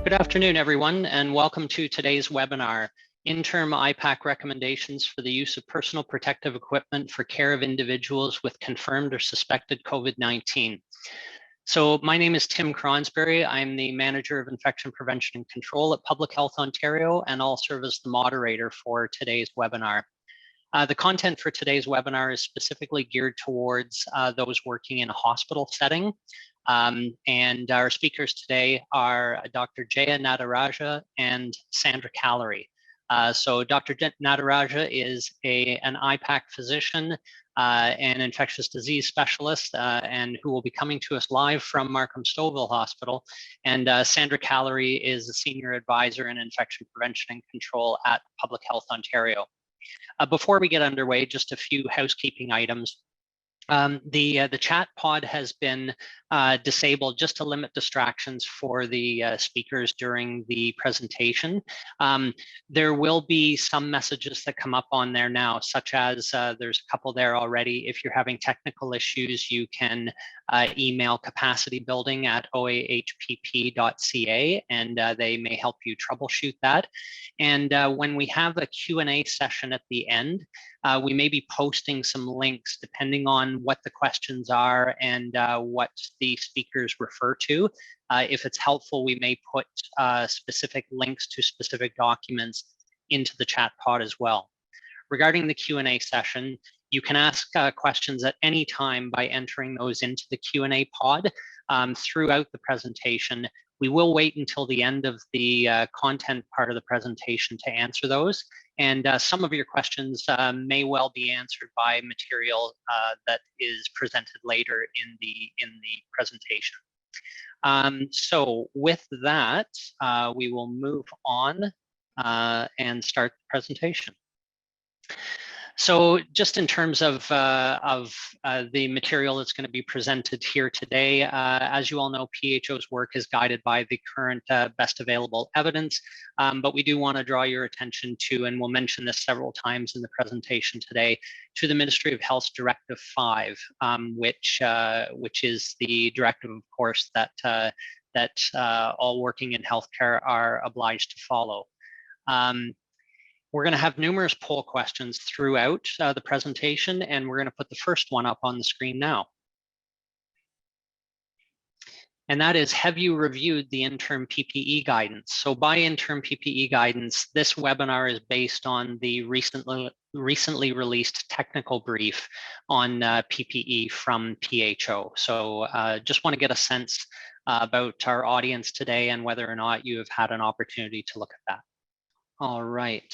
Good afternoon, everyone, and welcome to today's webinar, Interim IPAC Recommendations for the Use of Personal Protective Equipment for Care of Individuals with Confirmed or Suspected COVID-19. So my name is Tim Cronsberry. I'm the Manager of Infection Prevention and Control at Public Health Ontario, and I'll serve as the moderator for today's webinar. The content for today's webinar is specifically geared towards those working in a hospital setting. And our speakers today are Dr. Jeya Nadarajah and Sandra Callery. So Dr. Nadarajah is an IPAC physician, an infectious disease specialist, and who will be coming to us live from Markham Stouffville Hospital. And Sandra Callery is a senior advisor in infection prevention and control at Public Health Ontario. Before we get underway, just a few housekeeping items. The chat pod has been disabled just to limit distractions for the speakers during the presentation. There will be some messages that come up on there now, such as there's a couple there already. If you're having technical issues, you can email capacitybuilding@oahpp.ca, and they may help you troubleshoot that. And when we have a Q&A session at the end, we may be posting some links depending on what the questions are and what the speakers refer to. If it's helpful, we may put specific links to specific documents into the chat pod as well. Regarding the Q&A session, you can ask questions at any time by entering those into the Q&A pod throughout the presentation. We will wait until the end of the content part of the presentation to answer those. And some of your questions may well be answered by material that is presented later in the presentation. So with that, we will move on and start the presentation. So just in terms of the material that's going to be presented here today, as you all know, PHO's work is guided by the current best available evidence, but we do want to draw your attention to, and we'll mention this several times in the presentation today, to the Ministry of Health's Directive 5, which is the directive, of course, that all working in healthcare are obliged to follow. We're going to have numerous poll questions throughout the presentation, and we're going to put the first one up on the screen now. And that is, have you reviewed the interim PPE guidance? So by interim PPE guidance, this webinar is based on the recently released technical brief on PPE from PHO. So just want to get a sense about our audience today and whether or not you have had an opportunity to look at that. All right.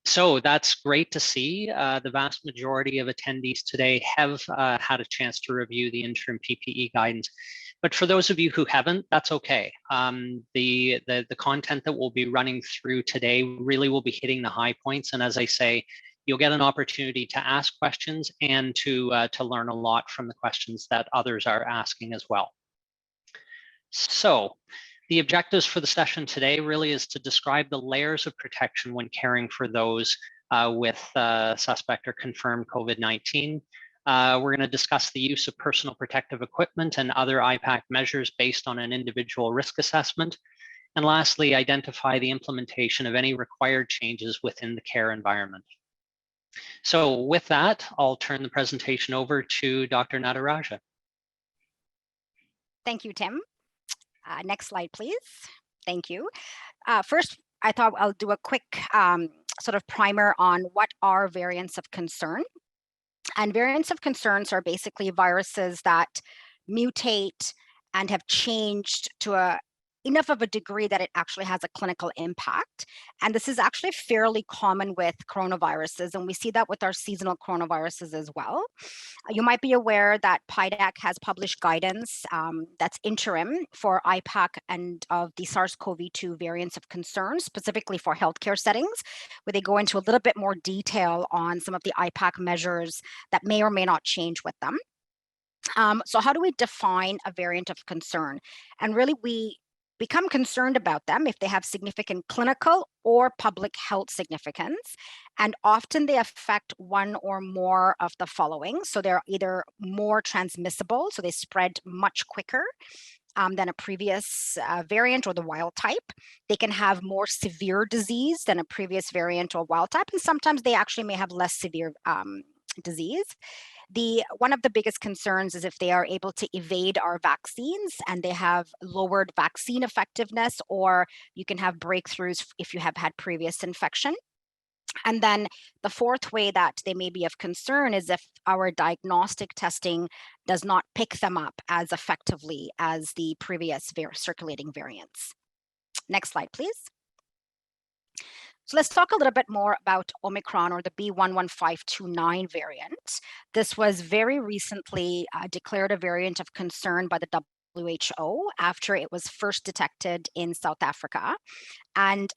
So that's great to see. The vast majority of attendees today have had a chance to review the interim PPE guidance. But for those of you who haven't, that's okay. The content that we'll be running through today really will be hitting the high points. And as I say, you'll get an opportunity to ask questions and to learn a lot from the questions that others are asking as well. So the objectives for the session today really is to describe the layers of protection when caring for those with suspect or confirmed COVID-19. We're going to discuss the use of personal protective equipment and other IPAC measures based on an individual risk assessment. And lastly, identify the implementation of any required changes within the care environment. So with that, I'll turn the presentation over to Dr. Nadarajah. Thank you, Tim. Next slide, please. Thank you. First, I thought I'll do a quick sort of primer on what are variants of concern. And variants of concerns are basically viruses that mutate and have changed to enough of a degree that it actually has a clinical impact. And this is actually fairly common with coronaviruses, and we see that with our seasonal coronaviruses as well. You might be aware that PIDAC has published guidance that's interim for IPAC and of the SARS-CoV-2 variants of concern, specifically for healthcare settings, where they go into a little bit more detail on some of the IPAC measures that may or may not change with them. So how do we define a variant of concern? And really, we become concerned about them if they have significant clinical or public health significance. And often they affect one or more of the following. So they're either more transmissible, so they spread much quicker. than a previous variant or the wild type. They can have more severe disease than a previous variant or wild type, and sometimes they actually may have less severe disease. One of the biggest concerns is if they are able to evade our vaccines and they have lowered vaccine effectiveness, or you can have breakthroughs if you have had previous infection. And then the fourth way that they may be of concern is if our diagnostic testing does not pick them up as effectively as the previous circulating variants. Next slide, please. So let's talk a little bit more about Omicron, or the B.1.1.529 variant. This was very recently declared a variant of concern by the WHO after it was first detected in South Africa. And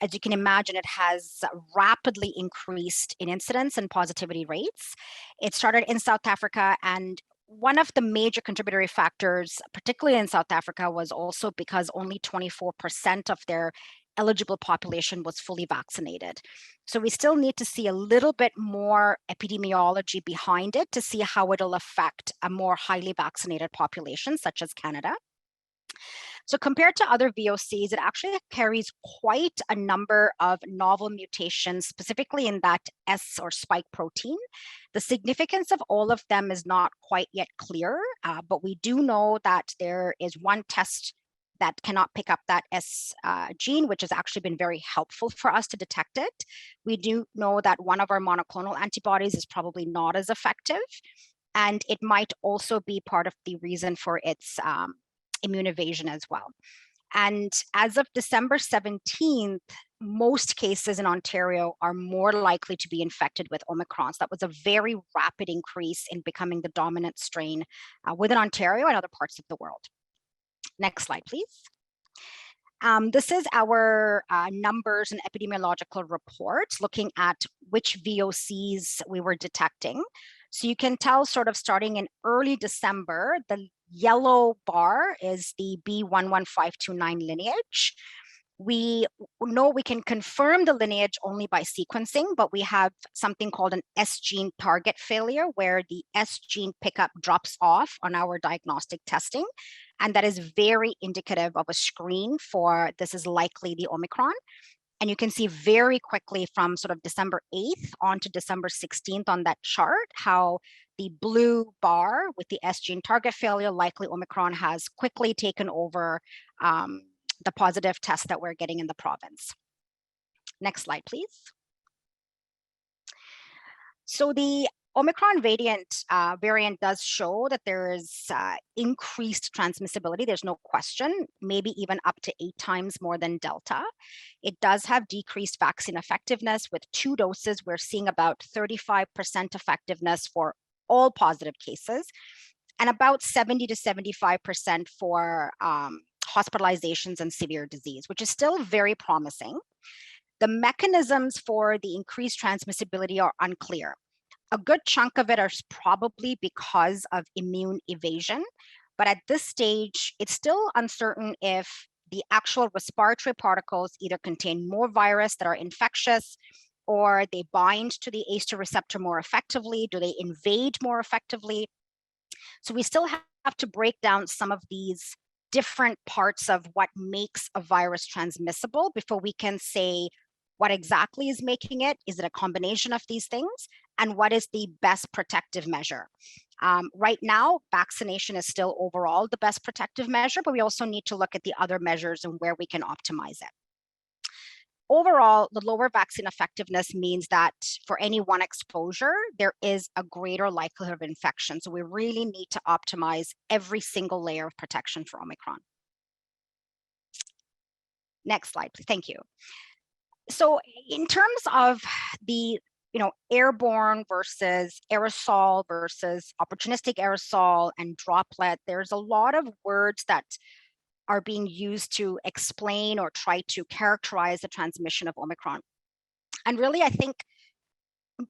as you can imagine, it has rapidly increased in incidence and positivity rates. It started in South Africa, and one of the major contributory factors, particularly in South Africa, was also because only 24% of their eligible population was fully vaccinated. So we still need to see a little bit more epidemiology behind it to see how it'll affect a more highly vaccinated population, such as Canada. So compared to other VOCs, it actually carries quite a number of novel mutations, specifically in that S or spike protein. The significance of all of them is not quite yet clear, but we do know that there is one test that cannot pick up that S gene, which has actually been very helpful for us to detect it. We do know that one of our monoclonal antibodies is probably not as effective, and it might also be part of the reason for its immune evasion as well. And as of December 17th, most cases in Ontario are more likely to be infected with Omicron. So that was a very rapid increase in becoming the dominant strain within Ontario and other parts of the world. Next slide, please. This is our numbers and epidemiological reports looking at which VOCs we were detecting. So you can tell, sort of starting in early December, the yellow bar is the B.1.1.529 lineage. We know we can confirm the lineage only by sequencing, but we have something called an S gene target failure, where the S gene pickup drops off on our diagnostic testing. And that is very indicative of a screen for this is likely the Omicron. And you can see very quickly from sort of December 8th on to December 16th on that chart, how the blue bar with the S gene target failure, likely Omicron, has quickly taken over the positive test that we're getting in the province. Next slide, please. So the Omicron variant does show that there is increased transmissibility. There's no question, maybe even up to 8 times more than Delta. It does have decreased vaccine effectiveness. With 2 doses, we're seeing about 35% effectiveness for all positive cases, and about 70 to 75% for hospitalizations and severe disease, which is still very promising. The mechanisms for the increased transmissibility are unclear. A good chunk of it is probably because of immune evasion, but at this stage, it's still uncertain if the actual respiratory particles either contain more virus that are infectious, or they bind to the ACE2 receptor more effectively. Do they invade more effectively? So we still have to break down some of these different parts of what makes a virus transmissible before we can say what exactly is making it. Is it a combination of these things? And what is the best protective measure? Right now, vaccination is still overall the best protective measure, but we also need to look at the other measures and where we can optimize it. Overall, the lower vaccine effectiveness means that for any one exposure, there is a greater likelihood of infection. So we really need to optimize every single layer of protection for Omicron. Next slide, please. Thank you. So in terms of the airborne versus aerosol versus opportunistic aerosol and droplet, there's a lot of words that are being used to explain or try to characterize the transmission of Omicron. And really, I think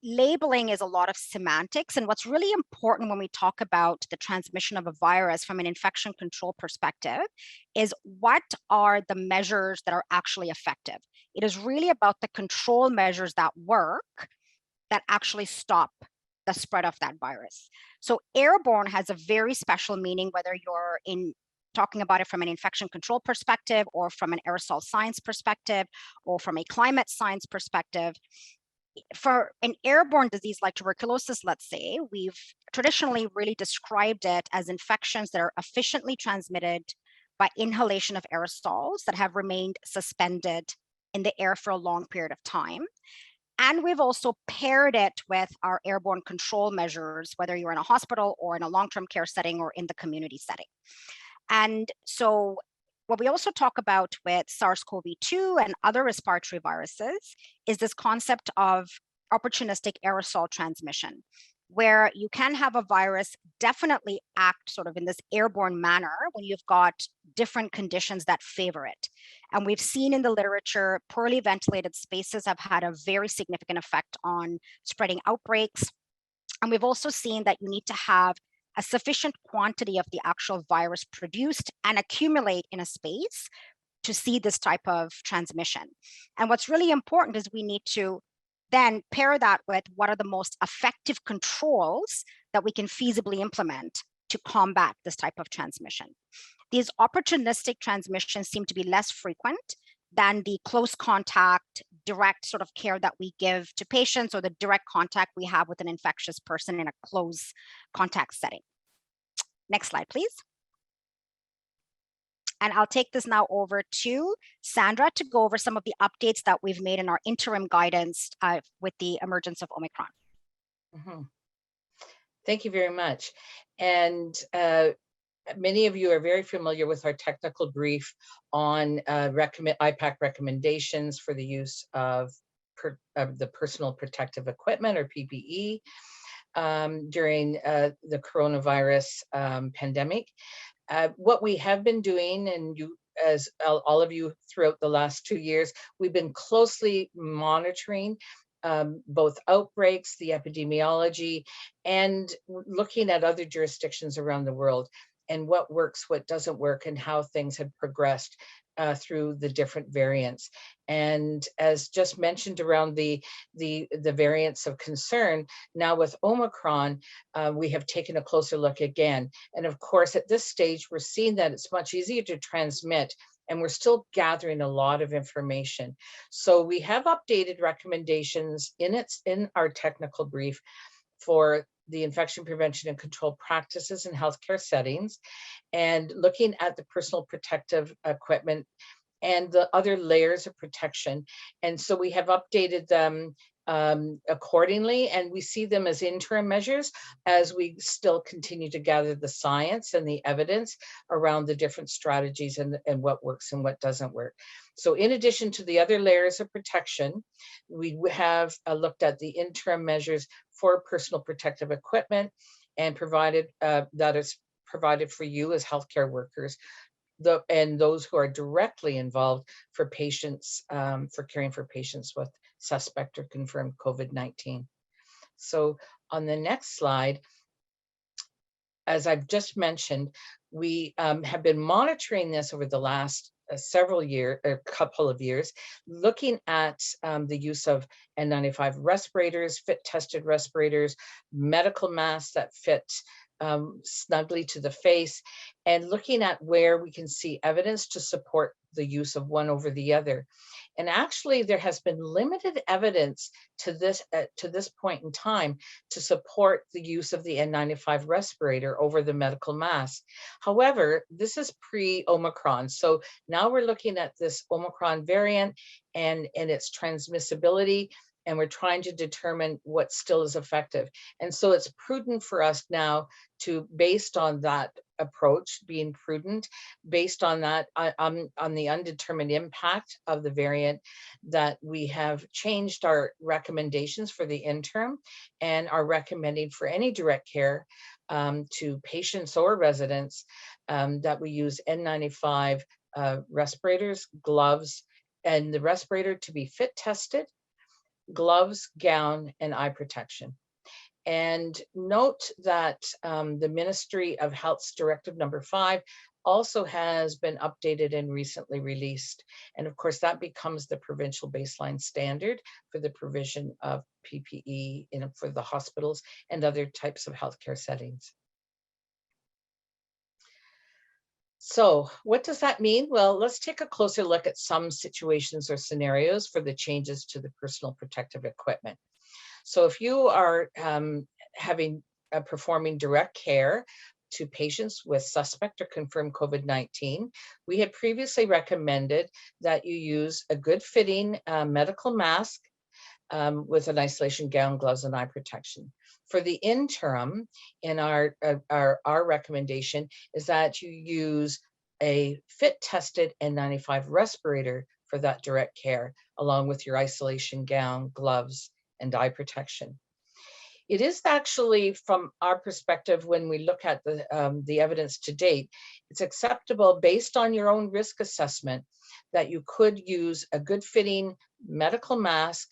labeling is a lot of semantics. And what's really important when we talk about the transmission of a virus from an infection control perspective is what are the measures that are actually effective. It is really about the control measures that work that actually stop the spread of that virus. So airborne has a very special meaning, whether you're in talking about it from an infection control perspective, or from an aerosol science perspective, or from a climate science perspective. For an airborne disease like tuberculosis, let's say, we've traditionally really described it as infections that are efficiently transmitted by inhalation of aerosols that have remained suspended in the air for a long period of time. And we've also paired it with our airborne control measures, whether you're in a hospital or in a long-term care setting or in the community setting. And so what we also talk about with SARS-CoV-2 and other respiratory viruses is this concept of opportunistic aerosol transmission, where you can have a virus definitely act sort of in this airborne manner when you've got different conditions that favor it. And we've seen in the literature, poorly ventilated spaces have had a very significant effect on spreading outbreaks. And we've also seen that you need to have a sufficient quantity of the actual virus produced and accumulate in a space to see this type of transmission. And what's really important is we need to then pair that with what are the most effective controls that we can feasibly implement to combat this type of transmission. These opportunistic transmissions seem to be less frequent than the close contact, direct sort of care that we give to patients, or the direct contact we have with an infectious person in a close contact setting. Next slide, please. And I'll take this now over to Sandra to go over some of the updates that we've made in our interim guidance with the emergence of Omicron. Mm-hmm. Thank you very much. And many of you are very familiar with our technical brief on IPAC recommendations for the use of the personal protective equipment, or PPE, during the coronavirus pandemic. What we have been doing, and you, as all of you throughout the last 2 years, we've been closely monitoring both outbreaks, the epidemiology, and looking at other jurisdictions around the world and what works, what doesn't work, and how things have progressed through the different variants. And as just mentioned around the variants of concern, now with Omicron, we have taken a closer look again. And of course, at this stage, we're seeing that it's much easier to transmit, and we're still gathering a lot of information. So we have updated recommendations in our technical brief for the infection prevention and control practices in healthcare settings, and looking at the personal protective equipment and the other layers of protection. And so we have updated them accordingly, and we see them as interim measures as we still continue to gather the science and the evidence around the different strategies and what works and what doesn't work. So in addition to the other layers of protection, we have looked at the interim measures for personal protective equipment, and provided that is provided for you as healthcare workers, and those who are directly involved for patients, for caring for patients with suspect or confirmed COVID-19. So on the next slide, as I've just mentioned, we have been monitoring this over the last couple of years, looking at the use of N95 respirators, fit tested respirators, medical masks that fit snugly to the face, and looking at where we can see evidence to support the use of one over the other. And actually, there has been limited evidence to this point in time to support the use of the N95 respirator over the medical mask. However, this is pre-Omicron. So now we're looking at this Omicron variant and its transmissibility, and we're trying to determine what still is effective. And so it's prudent for us now to, based on that approach, being prudent, based on that, on the undetermined impact of the variant, that we have changed our recommendations for the interim and are recommending for any direct care to patients or residents that we use N95 respirators, gloves, and the respirator to be fit tested, gloves, gown, and eye protection. And note that the Ministry of Health's Directive Number 5 also has been updated and recently released. And of course, that becomes the provincial baseline standard for the provision of PPE for the hospitals and other types of healthcare settings. So what does that mean? Well, let's take a closer look at some situations or scenarios for the changes to the personal protective equipment. So if you are performing direct care to patients with suspect or confirmed COVID-19, we had previously recommended that you use a good fitting medical mask with an isolation gown, gloves, and eye protection. For the interim, in our recommendation is that you use a fit tested N95 respirator for that direct care, along with your isolation gown, gloves, and eye protection. It is actually, from our perspective, when we look at the evidence to date, it's acceptable based on your own risk assessment that you could use a good fitting medical mask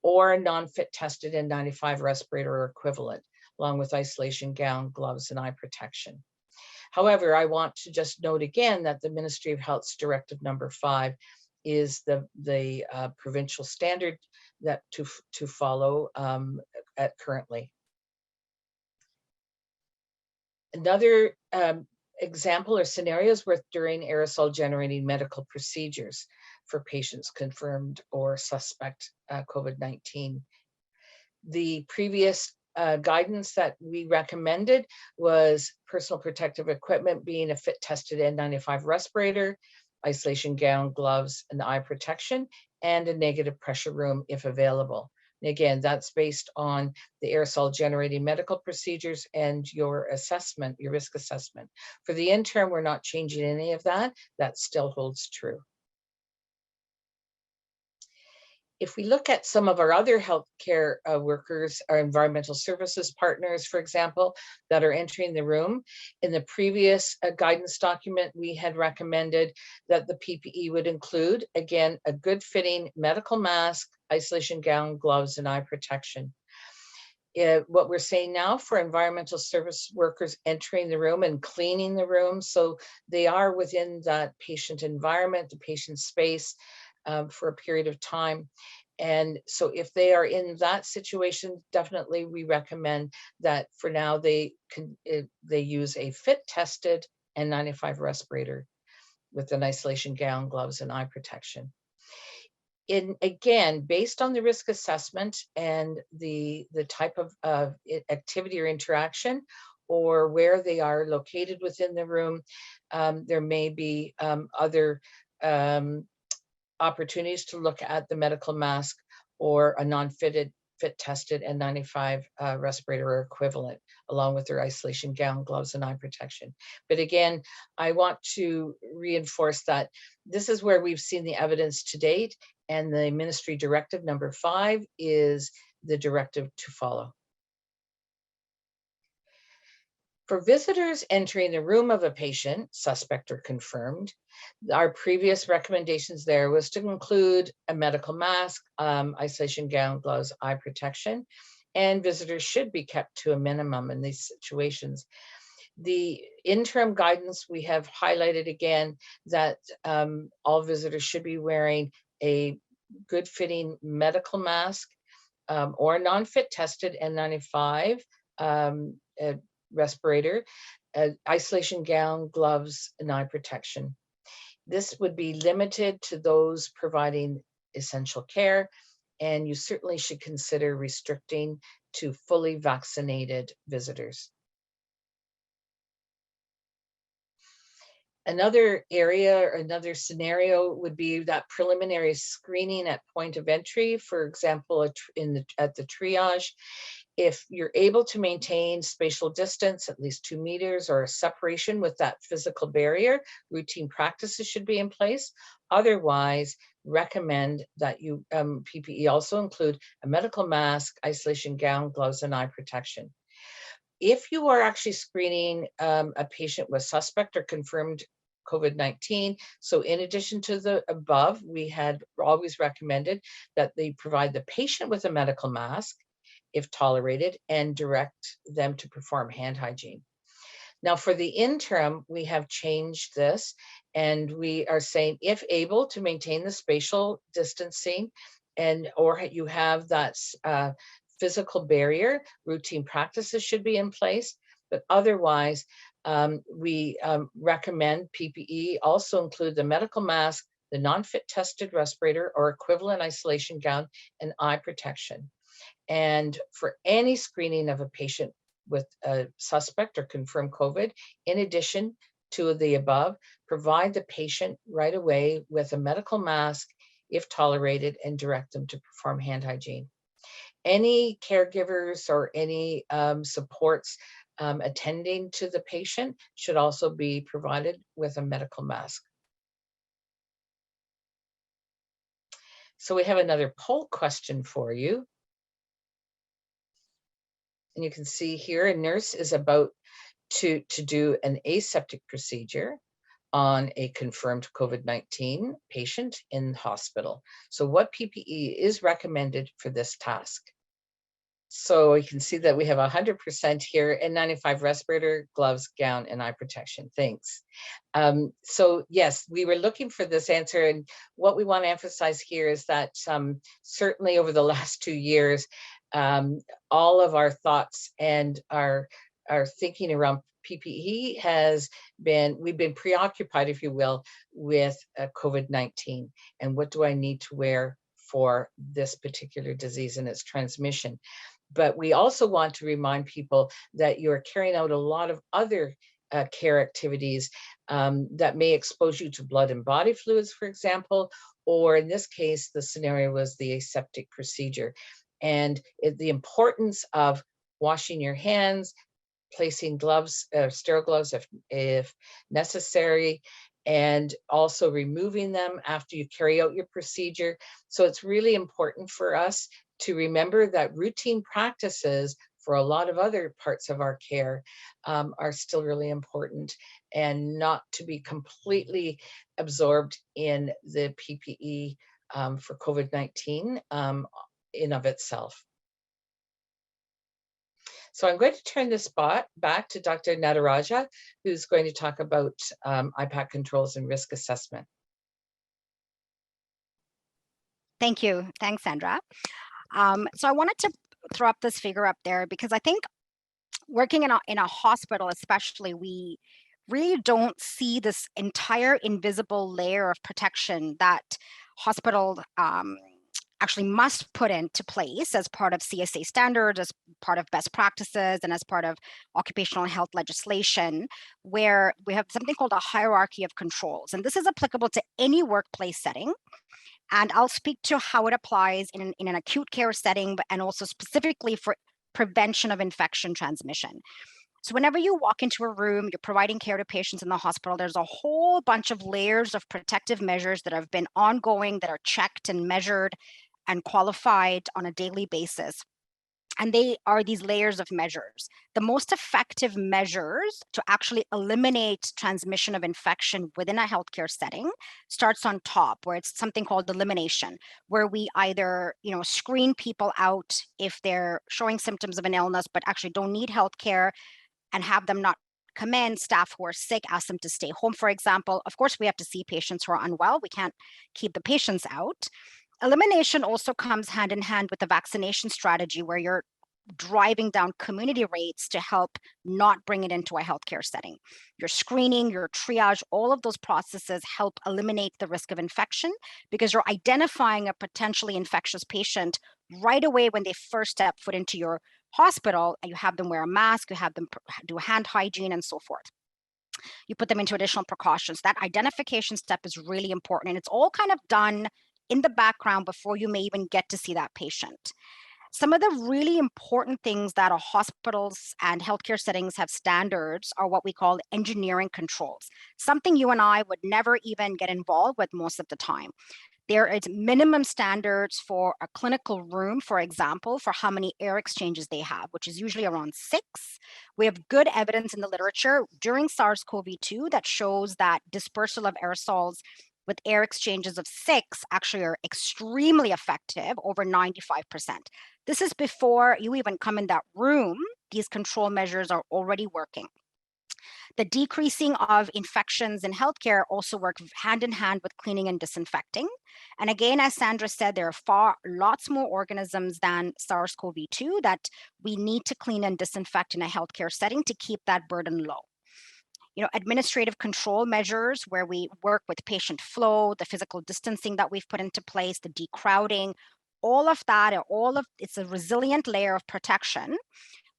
or a non-fit tested N95 respirator or equivalent, along with isolation gown, gloves, and eye protection. However, I want to just note again that the Ministry of Health's Directive Number 5 is the provincial standard that to follow at currently. Another example or scenarios were during aerosol generating medical procedures for patients confirmed or suspect COVID-19. The previous guidance that we recommended was personal protective equipment being a fit tested N95 respirator, isolation gown, gloves, and eye protection, and a negative pressure room if available. And again, that's based on the aerosol generating medical procedures and your assessment, your risk assessment. For the interim, we're not changing any of that. That still holds true. If we look at some of our other healthcare workers, our environmental services partners, for example, that are entering the room, in the previous guidance document, we had recommended that the PPE would include, again, a good fitting medical mask, isolation gown, gloves, and eye protection. What we're saying now for environmental service workers entering the room and cleaning the room, so they are within that patient environment, the patient space, for a period of time. And so if they are in that situation, definitely we recommend that for now they use a fit tested N95 respirator with an isolation gown, gloves, and eye protection. Again, based on the risk assessment and the type of activity or interaction, or where they are located within the room, there may be other opportunities to look at the medical mask or a non-fit tested N95 respirator or equivalent, along with their isolation gown, gloves, and eye protection. But again, I want to reinforce that this is where we've seen the evidence to date, and the Ministry Directive Number 5 is the directive to follow. For visitors entering the room of a patient, suspect or confirmed, our previous recommendations there was to include a medical mask, isolation gown, gloves, eye protection, and visitors should be kept to a minimum in these situations. The interim guidance, we have highlighted again that all visitors should be wearing a good fitting medical mask or non-fit tested N95 respirator, isolation gown, gloves, and eye protection. This would be limited to those providing essential care, and you certainly should consider restricting to fully vaccinated visitors. Another area or another scenario would be that preliminary screening at point of entry, for example, at the triage. If you're able to maintain spatial distance, at least 2 meters, or a separation with that physical barrier, routine practices should be in place. Otherwise, recommend that you PPE also include a medical mask, isolation gown, gloves, and eye protection. If you are actually screening a patient with suspect or confirmed COVID-19, so in addition to the above, we had always recommended that they provide the patient with a medical mask, if tolerated, and direct them to perform hand hygiene. Now for the interim, we have changed this, and we are saying if able to maintain the spatial distancing or you have that physical barrier, routine practices should be in place, but otherwise We recommend PPE also include the medical mask, the non-fit tested respirator or equivalent isolation gown, and eye protection. And for any screening of a patient with a suspect or confirmed COVID, in addition to the above, provide the patient right away with a medical mask if tolerated and direct them to perform hand hygiene. Any caregivers or any supports attending to the patient should also be provided with a medical mask. So we have another poll question for you. And you can see here a nurse is about to do an aseptic procedure on a confirmed COVID-19 patient in hospital. So what PPE is recommended for this task? So you can see that we have 100% here, N95 respirator, gloves, gown, and eye protection. Thanks. So yes, we were looking for this answer, and what we want to emphasize here is that certainly over the last 2 years, all of our thoughts and our thinking around PPE has been, we've been preoccupied, if you will, with COVID-19 and what do I need to wear for this particular disease and its transmission. But we also want to remind people that you're carrying out a lot of other care activities that may expose you to blood and body fluids, for example, or in this case, the scenario was the aseptic procedure. And the importance of washing your hands, placing gloves, sterile gloves if necessary, and also removing them after you carry out your procedure. So it's really important for us to remember that routine practices for a lot of other parts of our care are still really important, and not to be completely absorbed in the PPE for COVID-19 in of itself. So I'm going to turn this spot back to Dr. Nadarajah, who's going to talk about IPAC controls and risk assessment. Thank you. Thanks, Sandra. So I wanted to throw up this figure up there because I think working in a hospital, especially, we really don't see this entire invisible layer of protection that hospitals actually must put into place as part of CSA standards, as part of best practices, and as part of occupational health legislation, where we have something called a hierarchy of controls. And this is applicable to any workplace setting. And I'll speak to how it applies in an acute care setting, and also specifically for prevention of infection transmission. So whenever you walk into a room, you're providing care to patients in the hospital, there's a whole bunch of layers of protective measures that have been ongoing, that are checked and measured and qualified on a daily basis. And they are these layers of measures. The most effective measures to actually eliminate transmission of infection within a healthcare setting starts on top, where it's something called elimination, where we either screen people out if they're showing symptoms of an illness but actually don't need healthcare, and have them not come in. Staff who are sick, ask them to stay home, for example. Of course, we have to see patients who are unwell. We can't keep the patients out. Elimination also comes hand in hand with the vaccination strategy, where you're driving down community rates to help not bring it into a healthcare setting. Your screening, your triage, all of those processes help eliminate the risk of infection, because you're identifying a potentially infectious patient right away when they first step foot into your hospital, and you have them wear a mask, you have them do hand hygiene and so forth. You put them into additional precautions. That identification step is really important, and it's all kind of done in the background before you may even get to see that patient. Some of the really important things that our hospitals and healthcare settings have standards are what we call engineering controls, something you and I would never even get involved with most of the time. There is minimum standards for a clinical room, for example, for how many air exchanges they have, which is usually around 6. We have good evidence in the literature during SARS-CoV-2 that shows that dispersal of aerosols with air exchanges of 6 actually are extremely effective, over 95%. This is before you even come in that room. These control measures are already working. The decreasing of infections in healthcare also work hand in hand with cleaning and disinfecting. And again, as Sandra said, there are lots more organisms than SARS-CoV-2 that we need to clean and disinfect in a healthcare setting to keep that burden low. administrative control measures where we work with patient flow, the physical distancing that we've put into place, the decrowding, all of that, it's a resilient layer of protection,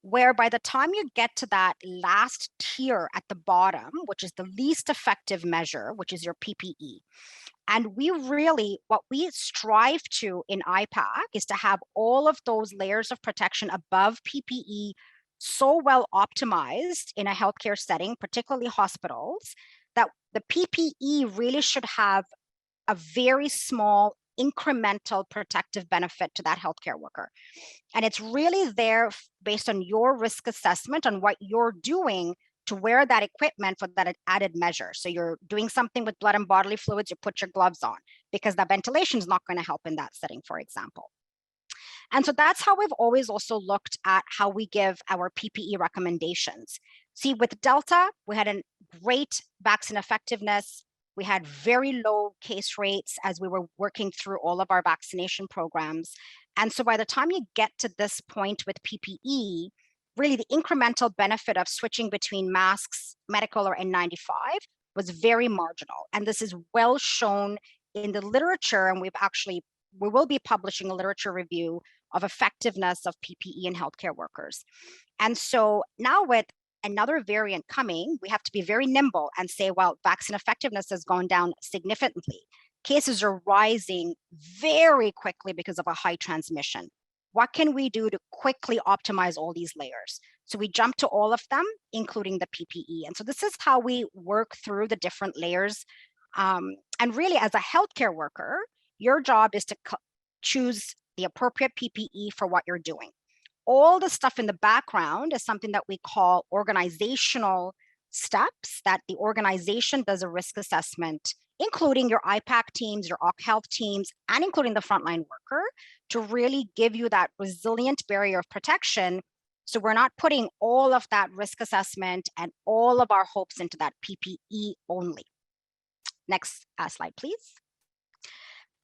where by the time you get to that last tier at the bottom, which is the least effective measure, which is your PPE. And what we strive to in IPAC is to have all of those layers of protection above PPE so well optimized in a healthcare setting, particularly hospitals, that the PPE really should have a very small incremental protective benefit to that healthcare worker. And it's really there based on your risk assessment on what you're doing to wear that equipment for that added measure. So you're doing something with blood and bodily fluids, you put your gloves on because the ventilation is not going to help in that setting, for example. And so that's how we've always also looked at how we give our PPE recommendations. See, with Delta, we had a great vaccine effectiveness. We had very low case rates as we were working through all of our vaccination programs. And so by the time you get to this point with PPE, really the incremental benefit of switching between masks, medical or N95 was very marginal. And this is well shown in the literature. And we will be publishing a literature review of effectiveness of PPE in healthcare workers. And so now with another variant coming, we have to be very nimble and say, well, vaccine effectiveness has gone down significantly. Cases are rising very quickly because of a high transmission. What can we do to quickly optimize all these layers? So we jump to all of them, including the PPE. And so this is how we work through the different layers. And really, as a healthcare worker, your job is to choose the appropriate PPE for what you're doing. All the stuff in the background is something that we call organizational steps, that the organization does a risk assessment, including your IPAC teams, your OC health teams, and including the frontline worker, to really give you that resilient barrier of protection. So we're not putting all of that risk assessment and all of our hopes into that PPE only. Next slide, please.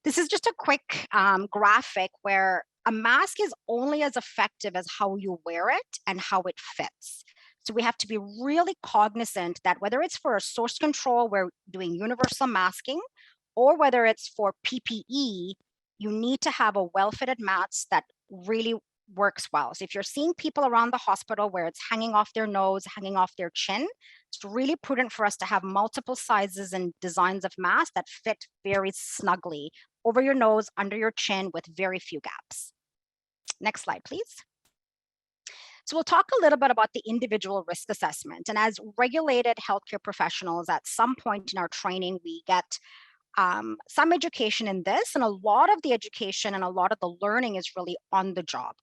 This is just a quick graphic where a mask is only as effective as how you wear it and how it fits. So we have to be really cognizant that whether it's for a source control, we're doing universal masking, or whether it's for PPE, you need to have a well-fitted mask that really works well. So if you're seeing people around the hospital where it's hanging off their nose, hanging off their chin, it's really prudent for us to have multiple sizes and designs of masks that fit very snugly over your nose, under your chin, with very few gaps. Next slide, please. So we'll talk a little bit about the individual risk assessment. And as regulated healthcare professionals, at some point in our training, we get some education in this, and a lot of the education and a lot of the learning is really on the job.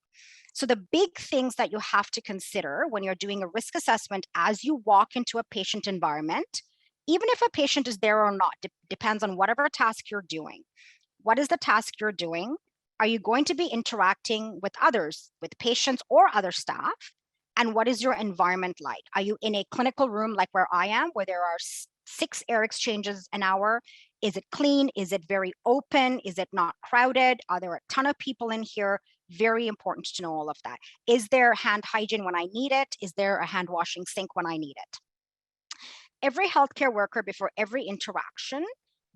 So the big things that you have to consider when you're doing a risk assessment as you walk into a patient environment, even if a patient is there or not, depends on whatever task you're doing. What is the task you're doing? Are you going to be interacting with others, with patients or other staff? And what is your environment like? Are you in a clinical room like where I am, where there are 6 air exchanges an hour? Is it clean? Is it very open? Is it not crowded? Are there a ton of people in here? Very important to know all of that. Is there hand hygiene when I need it? Is there a hand washing sink when I need it? Every healthcare worker, before every interaction,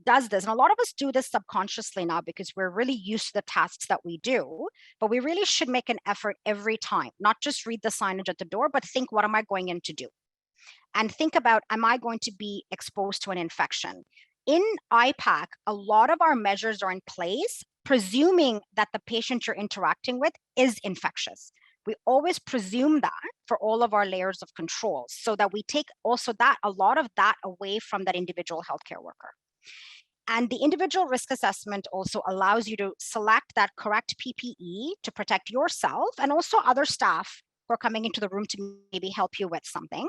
does this. And a lot of us do this subconsciously now because we're really used to the tasks that we do, but we really should make an effort every time, not just read the signage at the door, but think, what am I going in to do? And think about, am I going to be exposed to an infection? In IPAC, a lot of our measures are in place, presuming that the patient you're interacting with is infectious. We always presume that for all of our layers of control, so that we take also a lot of that away from that individual healthcare worker. And the individual risk assessment also allows you to select that correct PPE to protect yourself and also other staff who are coming into the room to maybe help you with something,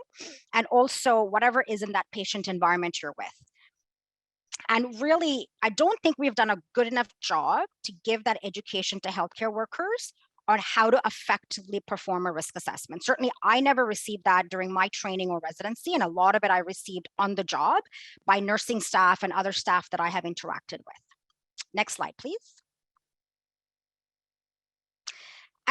and also whatever is in that patient environment you're with. And really, I don't think we've done a good enough job to give that education to healthcare workers on how to effectively perform a risk assessment. Certainly, I never received that during my training or residency, and a lot of it I received on the job by nursing staff and other staff that I have interacted with. Next slide, please.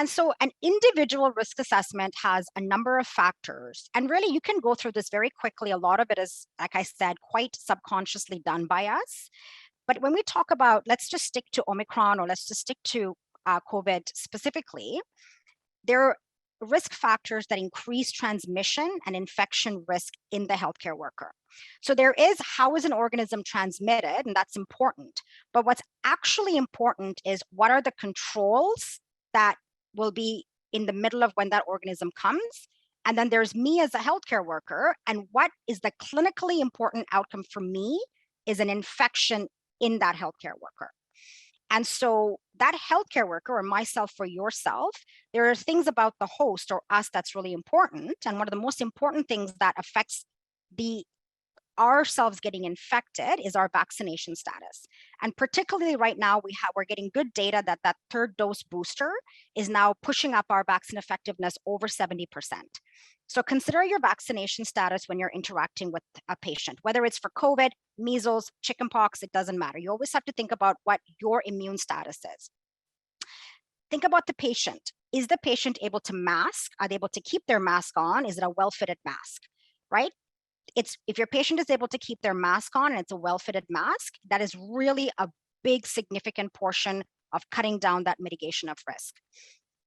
And so an individual risk assessment has a number of factors. And really, you can go through this very quickly. A lot of it is, like I said, quite subconsciously done by us. But when we talk about, let's just stick to Omicron, or let's just stick to COVID specifically, there are risk factors that increase transmission and infection risk in the healthcare worker. So there is, how is an organism transmitted, and that's important. But what's actually important is, what are the controls that will be in the middle of when that organism comes? And then there's me as a healthcare worker, and what is the clinically important outcome for me is an infection in that healthcare worker. And so that healthcare worker, or myself or yourself, there are things about the host or us that's really important. And one of the most important things that affects ourselves getting infected is our vaccination status. And particularly right now, we're getting good data that that third dose booster is now pushing up our vaccine effectiveness over 70%. So consider your vaccination status when you're interacting with a patient, whether it's for COVID, measles, chickenpox, it doesn't matter. You always have to think about what your immune status is. Think about the patient. Is the patient able to mask? Are they able to keep their mask on? Is it a well-fitted mask, right? If your patient is able to keep their mask on and it's a well-fitted mask, that is really a big, significant portion of cutting down that mitigation of risk.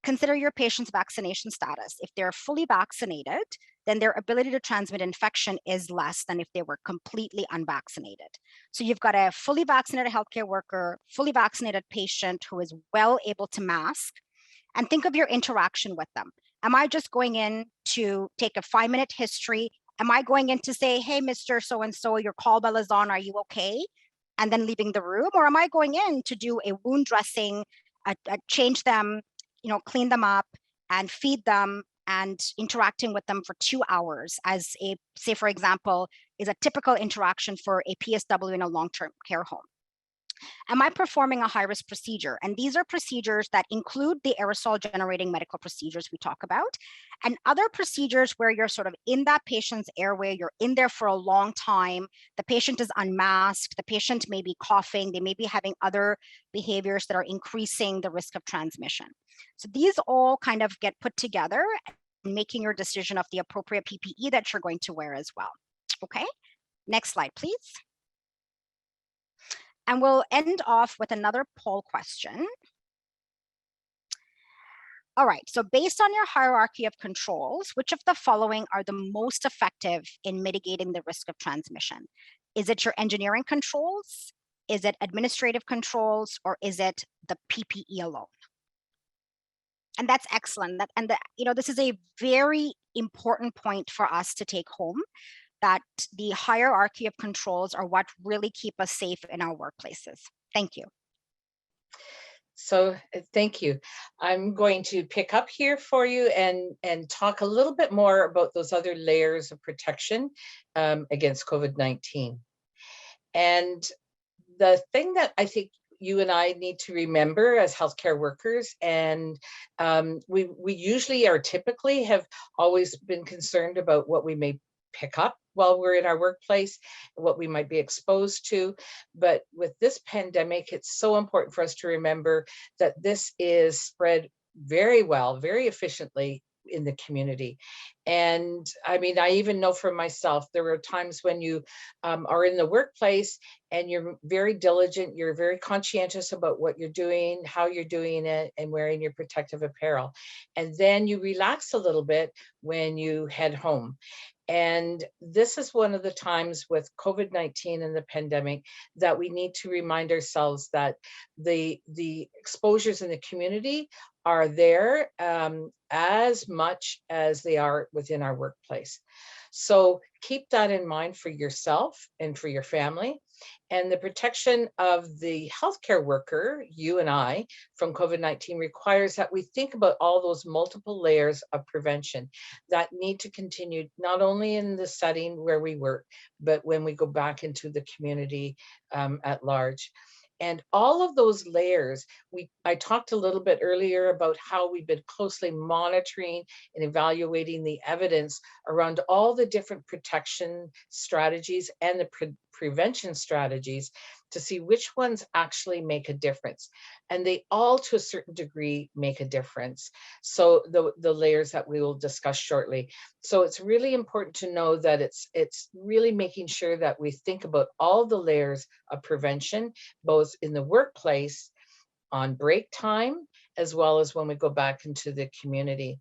Consider your patient's vaccination status. If they're fully vaccinated, then their ability to transmit infection is less than if they were completely unvaccinated. So you've got a fully vaccinated healthcare worker, fully vaccinated patient who is well able to mask, and think of your interaction with them. Am I just going in to take a 5-minute history? Am I going in to say, hey, Mr. So-and-so, your call bell is on, are you okay? And then leaving the room? Or am I going in to do a wound dressing, change them, clean them up and feed them and interacting with them for 2 hours as say, for example, is a typical interaction for a PSW in a long-term care home? Am I performing a high-risk procedure? And these are procedures that include the aerosol generating medical procedures we talk about, and other procedures where you're sort of in that patient's airway, you're in there for a long time, the patient is unmasked, the patient may be coughing, they may be having other behaviors that are increasing the risk of transmission. So these all kind of get put together and making your decision of the appropriate PPE that you're going to wear as well. Okay, next slide, please. And we'll end off with another poll question. All right, so based on your hierarchy of controls, which of the following are the most effective in mitigating the risk of transmission? Is it your engineering controls? Is it administrative controls? Or is it the PPE alone? And that's excellent. This is a very important point for us to take home, that the hierarchy of controls are what really keep us safe in our workplaces. Thank you. So thank you. I'm going to pick up here for you and talk a little bit more about those other layers of protection against COVID-19. And the thing that I think you and I need to remember as healthcare workers, and we usually are typically have always been concerned about what we may pick up while we're in our workplace, what we might be exposed to. But with this pandemic, it's so important for us to remember that this is spread very well, very efficiently in the community. And I mean, I even know for myself, there are times when you are in the workplace and you're very diligent, you're very conscientious about what you're doing, how you're doing it, and wearing your protective apparel. And then you relax a little bit when you head home. And this is one of the times with COVID-19 and the pandemic that we need to remind ourselves that the exposures in the community are there as much as they are within our workplace. So keep that in mind for yourself and for your family. And the protection of the healthcare worker, you and I, from COVID-19 requires that we think about all those multiple layers of prevention that need to continue, not only in the setting where we work, but when we go back into the community at large. And all of those layers, I talked a little bit earlier about how we've been closely monitoring and evaluating the evidence around all the different protection strategies and the prevention strategies to see which ones actually make a difference. And they all, to a certain degree, make a difference. So the layers that we will discuss shortly. So it's really important to know that it's really making sure that we think about all the layers of prevention, both in the workplace, on break time, as well as when we go back into the community.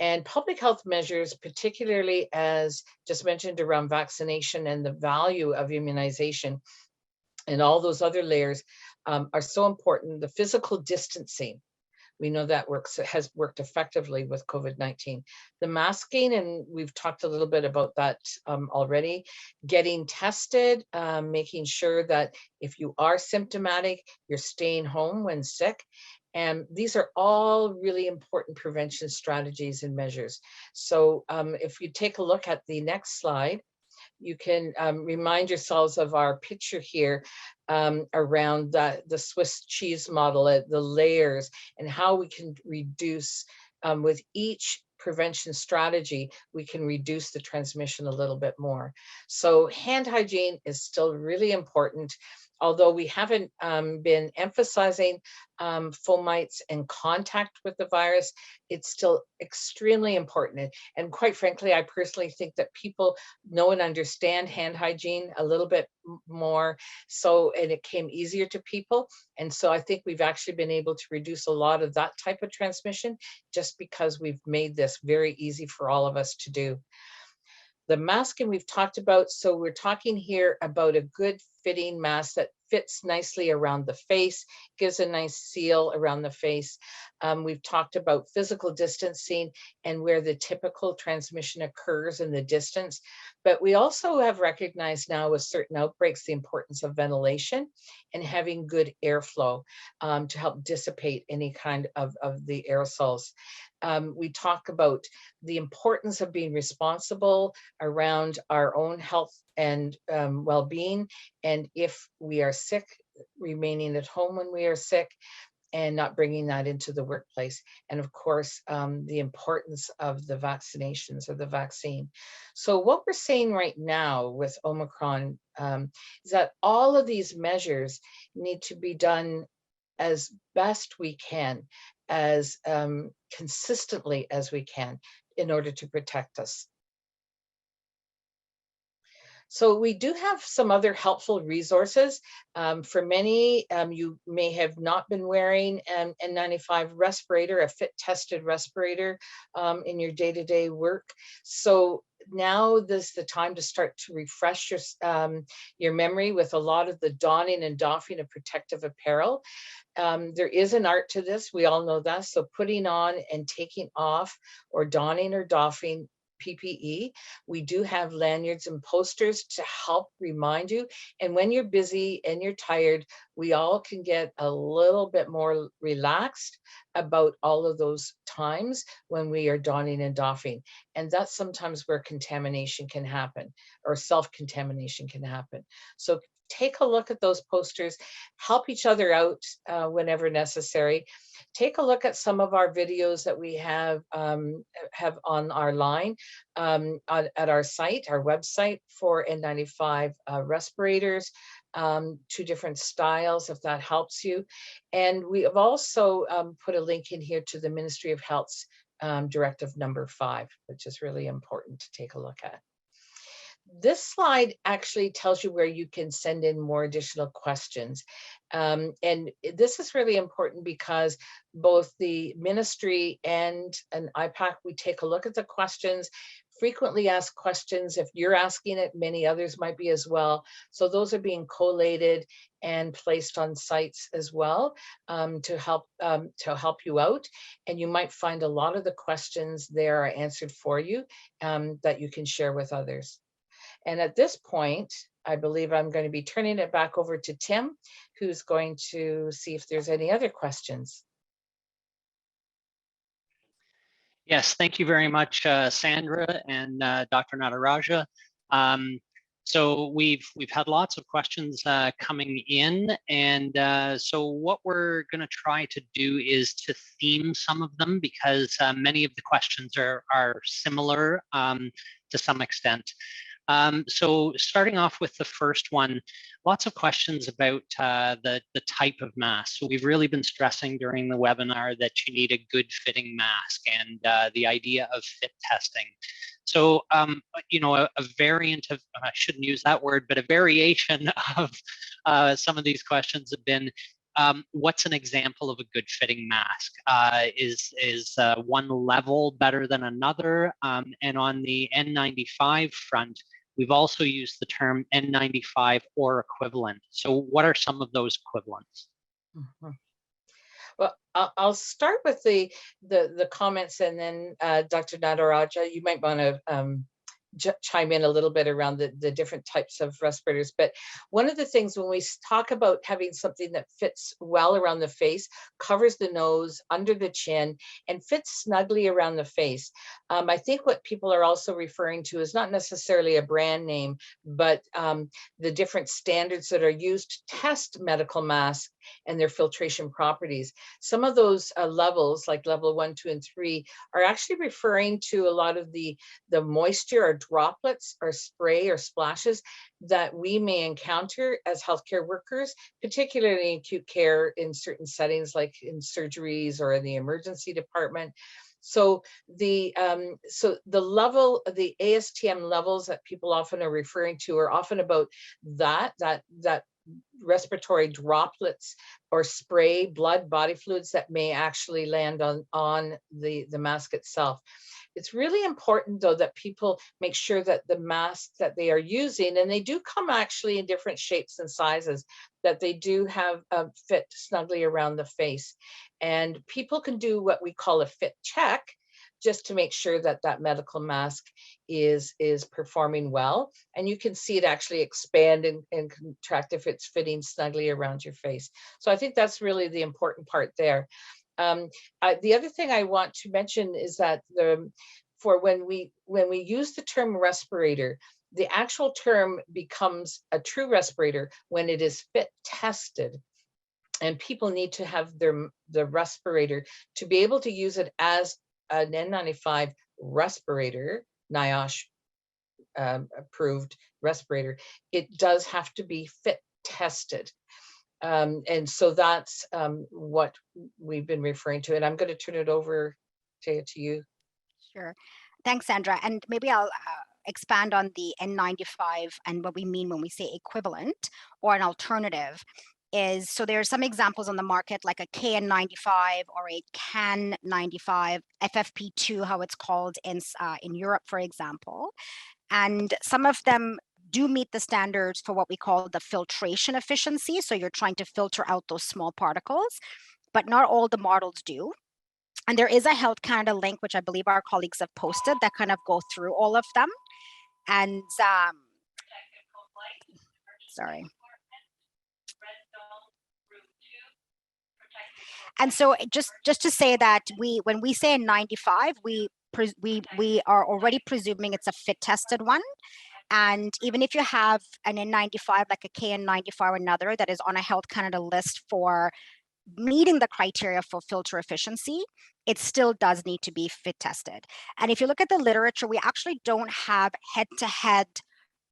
And public health measures, particularly as just mentioned around vaccination and the value of immunization and all those other layers, are so important. The physical distancing, we know that has worked effectively with COVID-19. The masking, and we've talked a little bit about that already. Getting tested, making sure that if you are symptomatic, you're staying home when sick. And these are all really important prevention strategies and measures. So if you take a look at the next slide, you can remind yourselves of our picture here around the Swiss cheese model, the layers, and how we can reduce with each prevention strategy, we can reduce the transmission a little bit more. So hand hygiene is still really important. Although we haven't been emphasizing fomites and contact with the virus, it's still extremely important. And quite frankly, I personally think that people know and understand hand hygiene a little bit more. So, and it came easier to people. And so I think we've actually been able to reduce a lot of that type of transmission just because we've made this very easy for all of us to do. The masking we've talked about, so we're talking here about a good fitting mask that fits nicely around the face, gives a nice seal around the face. We've talked about physical distancing and where the typical transmission occurs in the distance. But we also have recognized now with certain outbreaks the importance of ventilation and having good airflow to help dissipate any kind of the aerosols. We talk about the importance of being responsible around our own health and well-being, and if we are sick, remaining at home when we are sick and not bringing that into the workplace. And of course, the importance of the vaccinations or the vaccine. So what we're saying right now with Omicron is that all of these measures need to be done as best we can, as consistently as we can in order to protect us. So we do have some other helpful resources. For many, you may have not been wearing an N95 respirator, a fit tested respirator in your day-to-day work. So now this is the time to start to refresh your memory with a lot of the donning and doffing of protective apparel. There is an art to this, we all know that. So putting on and taking off or donning or doffing PPE. We do have lanyards and posters to help remind you. And when you're busy and you're tired, we all can get a little bit more relaxed about all of those times when we are donning and doffing. And that's sometimes where contamination can happen or self-contamination can happen. So take a look at those posters, help each other out whenever necessary. Take a look at some of our videos that we have on our line at our site, our website for N95 respirators, 2 different styles, if that helps you. And we have also put a link in here to the Ministry of Health's Directive number 5, which is really important to take a look at. This slide actually tells you where you can send in more additional questions. And this is really important because both the ministry and an IPAC, we take a look at the questions, frequently asked questions. If you're asking it, many others might be as well. So those are being collated and placed on sites as well to help you out. And you might find a lot of the questions there are answered for you that you can share with others. And at this point, I believe I'm going to be turning it back over to Tim, who's going to see if there's any other questions. Yes, thank you very much, Sandra and Dr. Nadarajah. So we've had lots of questions coming in, and so what we're going to try to do is to theme some of them because many of the questions are similar to some extent. So starting off with the first one, lots of questions about the type of mask. So we've really been stressing during the webinar that you need a good fitting mask and the idea of fit testing. So, you know, a variant of, I shouldn't use that word, but a variation of some of these questions have been, what's an example of a good fitting mask? Is one level better than another? And on the N95 front, we've also used the term N95 or equivalent. So what are some of those equivalents? Mhm. Well, I'll start with the comments, and then Dr. Nadarajah, you might want to chime in a little bit around the different types of respirators. But one of the things when we talk about having something that fits well around the face, covers the nose, under the chin, and fits snugly around the face, I think what people are also referring to is not necessarily a brand name, but the different standards that are used to test medical masks and their filtration properties. Some of those levels, like level 1, 2, and 3, are actually referring to a lot of the moisture or droplets or spray or splashes that we may encounter as healthcare workers, particularly in acute care in certain settings like in surgeries or in the emergency department. So the level, the ASTM levels that people often are referring to are often about that respiratory droplets or spray, blood, body fluids that may actually land on the mask itself. It's really important, though, that people make sure that the masks that they are using, and they do come actually in different shapes and sizes, that they do have fit snugly around the face. And people can do what we call a fit check, just to make sure that that medical mask is performing well. And you can see it actually expand and contract if it's fitting snugly around your face. So I think that's really the important part there. The other thing I want to mention is that for when we use the term respirator, the actual term becomes a true respirator when it is fit tested. And people need to have the respirator to be able to use it as an N95 respirator, NIOSH approved respirator. It does have to be fit tested. And so that's what we've been referring to. And I'm going to turn it over, Jeya, to you. Sure. Thanks, Sandra. And maybe I'll expand on the N95 and what we mean when we say equivalent or an alternative. So there are some examples on the market like a KN95 or a CAN95, FFP2, how it's called in Europe, for example. And some of them do meet the standards for what we call the filtration efficiency. So you're trying to filter out those small particles, but not all the models do. And there is a Health Canada link, which I believe our colleagues have posted, that kind of go through all of them. And sorry. And so just to say that when we say 95, we are already presuming it's a fit tested one. And even if you have an N95, like a KN95 or another that is on a Health Canada list for meeting the criteria for filter efficiency, it still does need to be fit tested. And if you look at the literature, we actually don't have head-to-head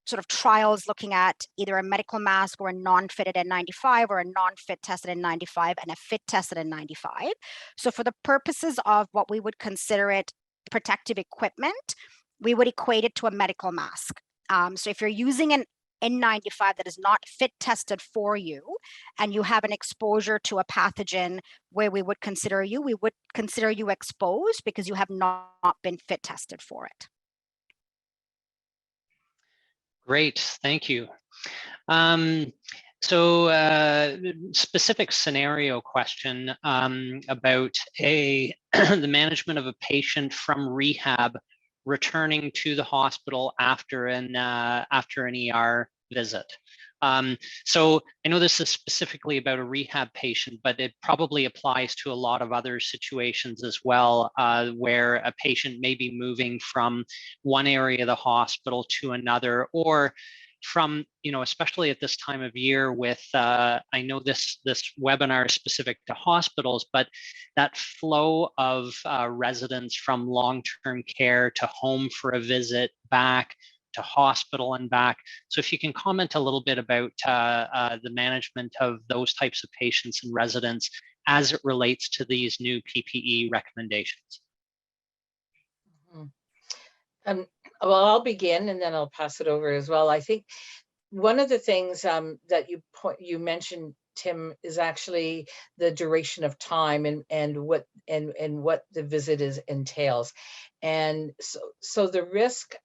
sort of trials looking at either a medical mask or a non-fitted N95 or a non-fit tested N95 and a fit tested N95. So for the purposes of what we would consider it protective equipment, we would equate it to a medical mask. So if you're using an N95 that is not fit tested for you and you have an exposure to a pathogen where we would consider you exposed because you have not been fit tested for it. Great, thank you. So specific scenario question about the management of a patient from rehab returning to the hospital after an ER visit. So I know this is specifically about a rehab patient, but it probably applies to a lot of other situations as well, where a patient may be moving from one area of the hospital to another, or from, especially at this time of year with, I know this webinar is specific to hospitals, but that flow of residents from long-term care to home for a visit, back to hospital and back. So if you can comment a little bit about the management of those types of patients and residents as it relates to these new PPE recommendations. Well, I'll begin and then I'll pass it over as well. I think one of the things that you mentioned, Tim, is actually the duration of time and what the visit entails. And so the risk,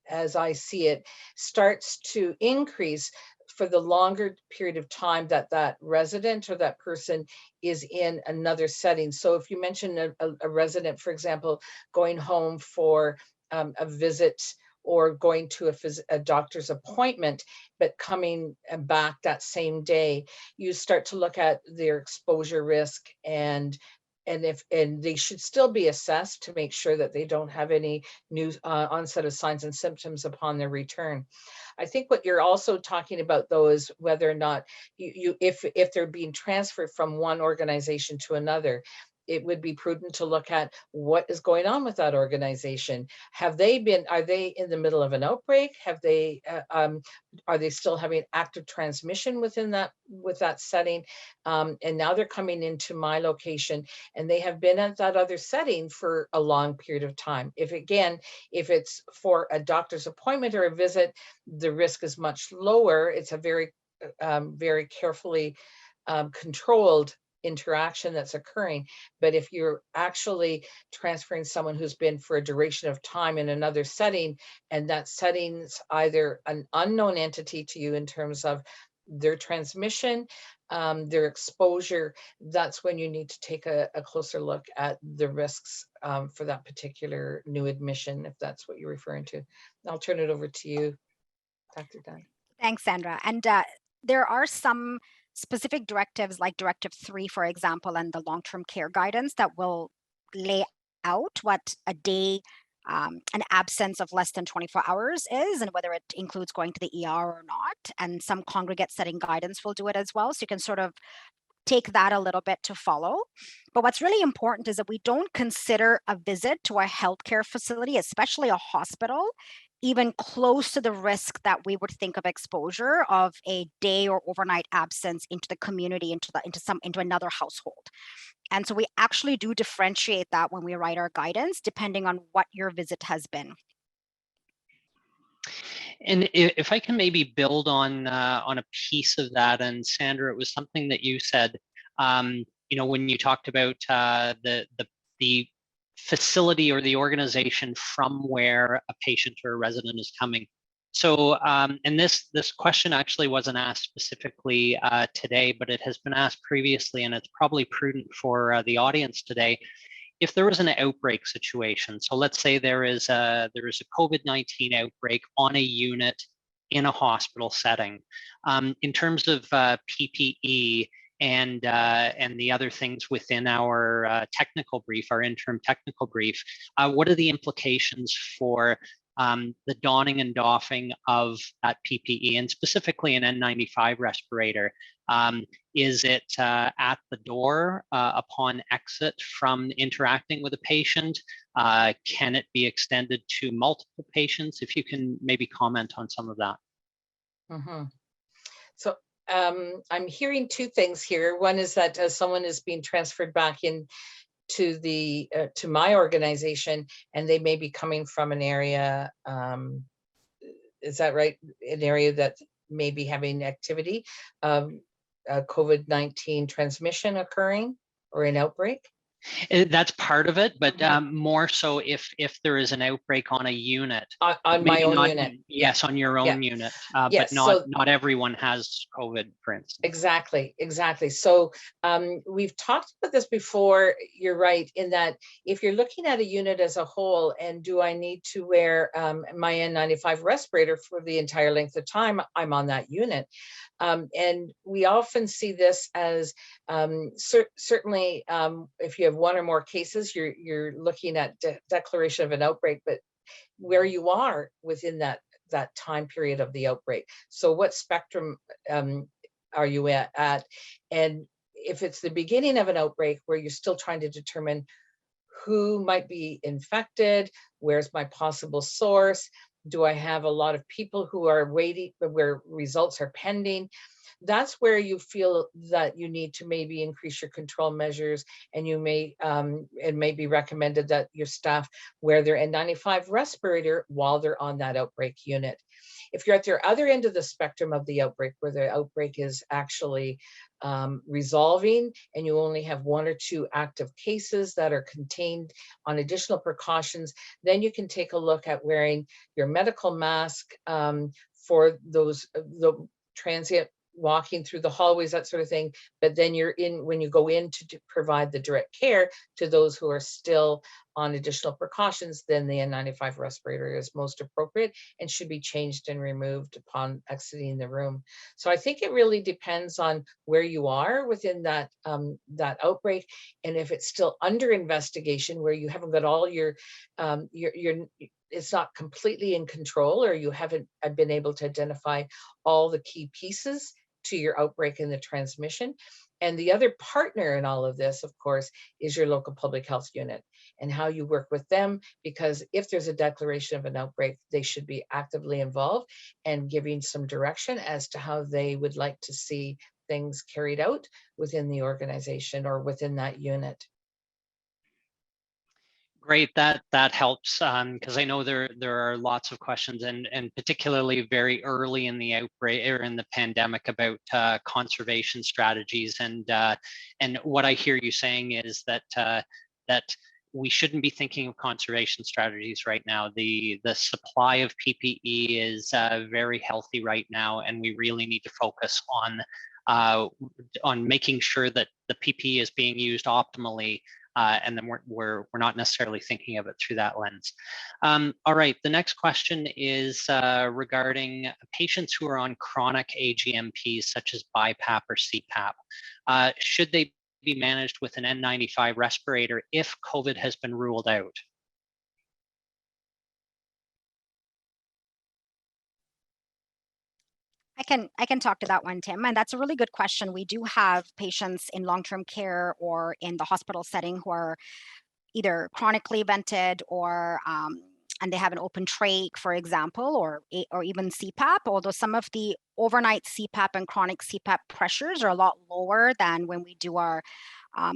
as I see it, starts to increase for the longer period of time that resident or that person is in another setting. So if you mention a resident, for example, going home for a visit or going to a doctor's appointment, but coming back that same day, you start to look at their exposure risk and they should still be assessed to make sure that they don't have any new onset of signs and symptoms upon their return. I think what you're also talking about, though, is whether or not if they're being transferred from one organization to another, it would be prudent to look at what is going on with that organization. Are they in the middle of an outbreak? Are they still having active transmission with that setting? And now they're coming into my location and they have been at that other setting for a long period of time. If it's for a doctor's appointment or a visit, the risk is much lower. It's a very, very carefully controlled interaction that's occurring. But if you're actually transferring someone who's been for a duration of time in another setting, and that setting's either an unknown entity to you in terms of their transmission, their exposure, that's when you need to take a closer look at the risks for that particular new admission, if that's what you're referring to. I'll turn it over to you, Dr. Dunn. Thanks, Sandra. And there are some specific directives like Directive 3, for example, and the long-term care guidance that will lay out what a day, an absence of less than 24 hours is, and whether it includes going to the ER or not. And some congregate setting guidance will do it as well. So you can sort of take that a little bit to follow. But what's really important is that we don't consider a visit to a healthcare facility, especially a hospital, even close to the risk that we would think of exposure of a day or overnight absence into the community, into another household. And so we actually do differentiate that when we write our guidance, depending on what your visit has been. And if I can maybe build on a piece of that, and Sandra, it was something that you said, when you talked about the facility or the organization from where a patient or a resident is coming. So, and this question actually wasn't asked specifically today, but it has been asked previously, and it's probably prudent for the audience today. If there was an outbreak situation, so let's say there is a COVID-19 outbreak on a unit in a hospital setting, in terms of PPE and the other things within our technical brief, our interim technical brief, what are the implications for the donning and doffing of that PPE, and specifically an N95 respirator? Is it at the door upon exit from interacting with a patient? Can it be extended to multiple patients? If you can maybe comment on some of that. Mm-hmm. So I'm hearing two things here. One is that someone is being transferred back in to my organization, and they may be coming from an area, is that right? An area that may be having activity of COVID-19 transmission occurring or an outbreak? That's part of it, but more so if there is an outbreak on a unit. On my own unit. Yes, on your own unit, yes, but not everyone has COVID, for instance. Exactly. So we've talked about this before. You're right in that if you're looking at a unit as a whole, and do I need to wear my N95 respirator for the entire length of time I'm on that unit? And we often see this as certainly if you have one or more cases, you're looking at declaration of an outbreak, but where you are within that time period of the outbreak. So what spectrum are you at? And if it's the beginning of an outbreak where you're still trying to determine who might be infected, where's my possible source, Do I have a lot of people who are waiting, where results are pending? That's where you feel that you need to maybe increase your control measures, and you may, it may be recommended that your staff wear their N95 respirator while they're on that outbreak unit. If you're at the other end of the spectrum of the outbreak, where the outbreak is actually resolving and you only have 1 or 2 active cases that are contained on additional precautions, then you can take a look at wearing your medical mask for those the transient walking through the hallways, that sort of thing. But then you're in, when you go in to provide the direct care to those who are still on additional precautions, then the N95 respirator is most appropriate and should be changed and removed upon exiting the room. So I think it really depends on where you are within that that outbreak, and if it's still under investigation, where you haven't got all your it's not completely in control, or you haven't been able to identify all the key pieces to your outbreak and the transmission. And the other partner in all of this, of course, is your local public health unit and how you work with them, because if there's a declaration of an outbreak, they should be actively involved and giving some direction as to how they would like to see things carried out within the organization or within that unit. Great, that helps, because I know there are lots of questions, and particularly very early in the outbreak or in the pandemic, about conservation strategies, and what I hear you saying is that that we shouldn't be thinking of conservation strategies right now. The supply of PPE is very healthy right now, and we really need to focus on making sure that the PPE is being used optimally. And then we're not necessarily thinking of it through that lens. All right, the next question is regarding patients who are on chronic AGMPs, such as BiPAP or CPAP. Should they be managed with an N95 respirator if COVID has been ruled out? I can talk to that one, Tim, and that's a really good question. We do have patients in long-term care or in the hospital setting who are either chronically vented or and they have an open trach, for example, or even CPAP, although some of the overnight CPAP and chronic CPAP pressures are a lot lower than when we do our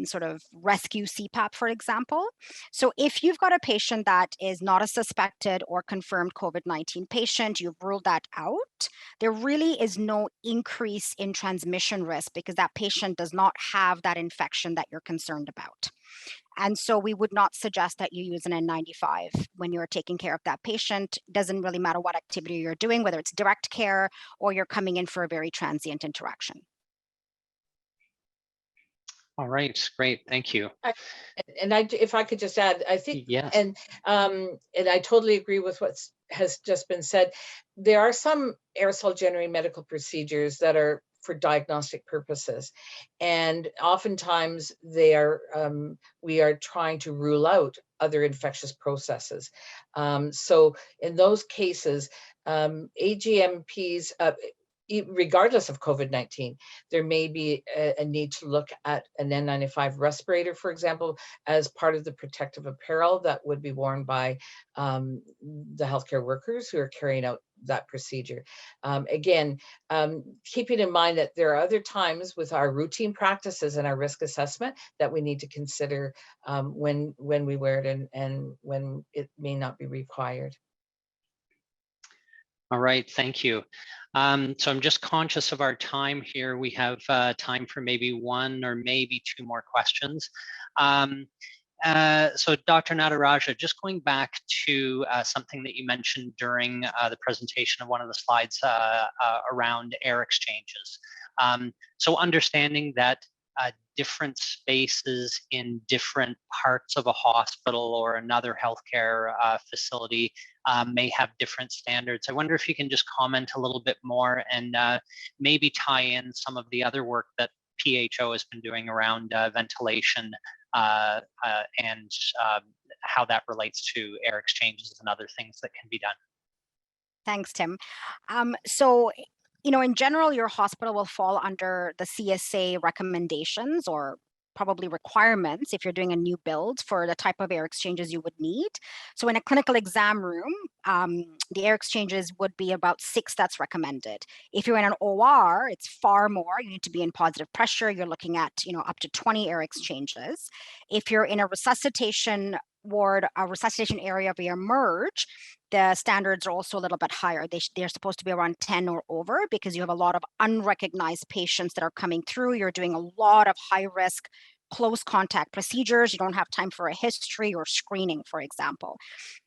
sort of rescue CPAP, for example. So if you've got a patient that is not a suspected or confirmed COVID-19 patient, you've ruled that out, there really is no increase in transmission risk because that patient does not have that infection that you're concerned about. And so we would not suggest that you use an N95 when you're taking care of that patient. It doesn't really matter what activity you're doing, whether it's direct care or you're coming in for a very transient interaction. All right, great, thank you. And if I could just add, I think, yes. and I totally agree with what has just been said. There are some aerosol generating medical procedures that are for diagnostic purposes, and oftentimes they are we are trying to rule out other infectious processes. So in those cases, AGMPs, regardless of COVID-19, there may be a need to look at an N95 respirator, for example, as part of the protective apparel that would be worn by the healthcare workers who are carrying out that procedure. Again, keeping in mind that there are other times with our routine practices and our risk assessment that we need to consider when we wear it and when it may not be required. All right, thank you. So I'm just conscious of our time here. We have time for maybe one or maybe two more questions. So Dr. Nadarajah, just going back to something that you mentioned during the presentation of one of the slides around air exchanges. So understanding that different spaces in different parts of a hospital or another healthcare facility may have different standards. I wonder if you can just comment a little bit more and maybe tie in some of the other work that PHO has been doing around ventilation and how that relates to air exchanges and other things that can be done. Thanks, Tim. So, you know, in general, your hospital will fall under the CSA recommendations or probably requirements if you're doing a new build for the type of air exchanges you would need. So in a clinical exam room, the air exchanges would be about 6 that's recommended. If you're in an OR, it's far more. You need to be in positive pressure. You're looking at, up to 20 air exchanges. If you're in a resuscitation ward, a resuscitation area via merge, the standards are also a little bit higher. They're supposed to be around 10 or over, because you have a lot of unrecognized patients that are coming through. You're doing a lot of high risk, close contact procedures. You don't have time for a history or screening, for example.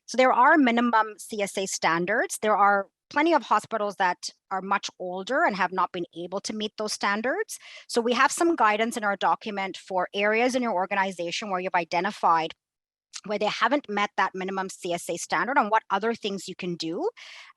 So there are minimum CSA standards. There are plenty of hospitals that are much older and have not been able to meet those standards. So we have some guidance in our document for areas in your organization where you've identified where they haven't met that minimum CSA standard, on what other things you can do.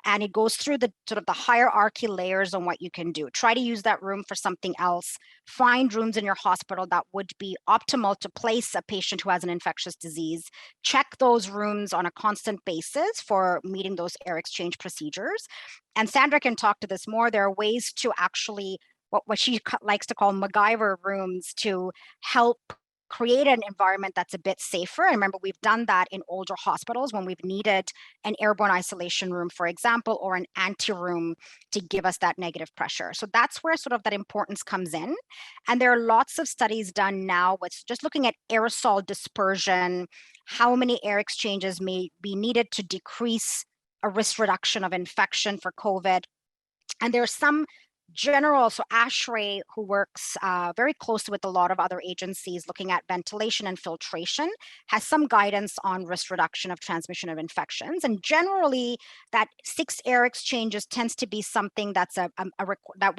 And it goes through the sort of the hierarchy layers on what you can do. Try to use that room for something else. Find rooms in your hospital that would be optimal to place a patient who has an infectious disease. Check those rooms on a constant basis for meeting those air exchange procedures. And Sandra can talk to this more. There are ways to actually, what she likes to call MacGyver rooms, to help create an environment that's a bit safer. And remember, we've done that in older hospitals when we've needed an airborne isolation room, for example, or an anteroom to give us that negative pressure. So that's where sort of that importance comes in. And there are lots of studies done now with just looking at aerosol dispersion, how many air exchanges may be needed to decrease a risk reduction of infection for COVID. And there's some general, so ASHRAE, who works very closely with a lot of other agencies looking at ventilation and filtration, has some guidance on risk reduction of transmission of infections. And generally, that 6 air exchanges tends to be something that's that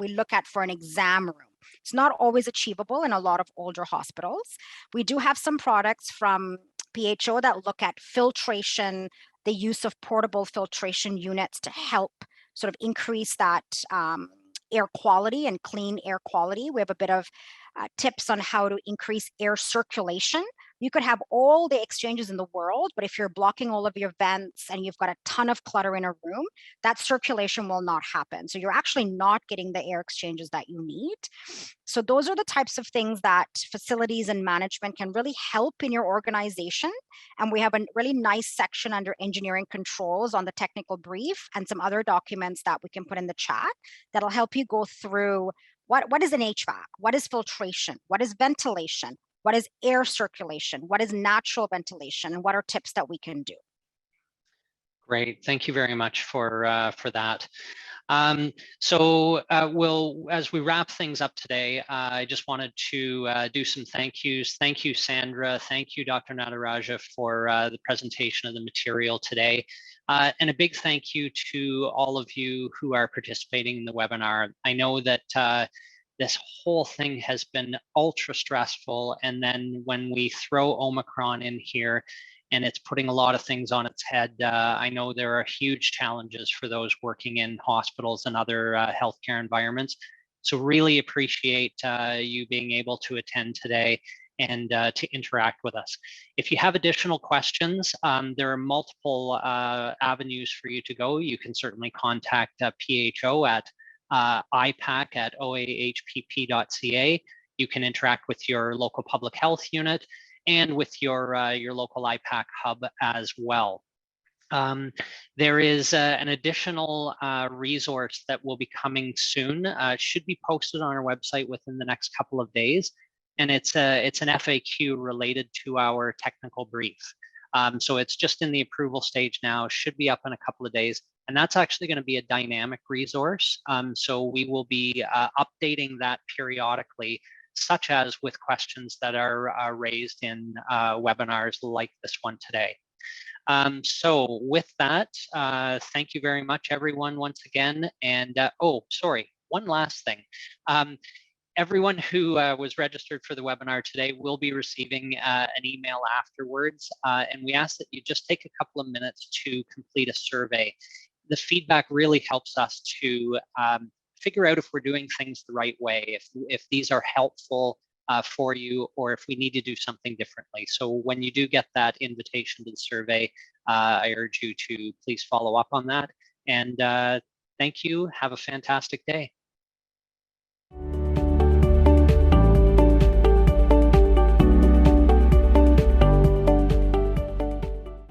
we look at for an exam room. It's not always achievable in a lot of older hospitals. We do have some products from PHO that look at filtration, the use of portable filtration units to help sort of increase that air quality and clean air quality. We have a bit of tips on how to increase air circulation. You could have all the exchanges in the world, but if you're blocking all of your vents and you've got a ton of clutter in a room, that circulation will not happen. So you're actually not getting the air exchanges that you need. So those are the types of things that facilities and management can really help in your organization. And we have a really nice section under engineering controls on the technical brief, and some other documents that we can put in the chat that'll help you go through what is an HVAC, what is filtration, what is ventilation, what is air circulation, what is natural ventilation, and what are tips that we can do. Great, thank you very much for that. So as we wrap things up today, I just wanted to do some thank yous. Thank you, Sandra. Thank you, Dr. Nadarajah, for the presentation of the material today. And a big thank you to all of you who are participating in the webinar. I know that this whole thing has been ultra stressful. And then when we throw Omicron in here, and it's putting a lot of things on its head. I know there are huge challenges for those working in hospitals and other healthcare environments. So really appreciate you being able to attend today and to interact with us. If you have additional questions, there are multiple avenues for you to go. You can certainly contact PHO at IPAC@oahpp.ca. You can interact with your local public health unit and with your local IPAC hub as well. There is an additional resource that will be coming soon. It should be posted on our website within the next couple of days, and it's an FAQ related to our technical brief. So it's just in the approval stage now, should be up in a couple of days, and that's actually going to be a dynamic resource. So we will be updating that periodically, such as with questions that are raised in webinars like this one today. So with that, thank you very much, everyone, once again. And oh, sorry, one last thing. Everyone who was registered for the webinar today will be receiving an email afterwards. And we ask that you just take a couple of minutes to complete a survey. The feedback really helps us to figure out if we're doing things the right way, if these are helpful for you, or if we need to do something differently. So when you do get that invitation to the survey, I urge you to please follow up on that. And thank you. Have a fantastic day.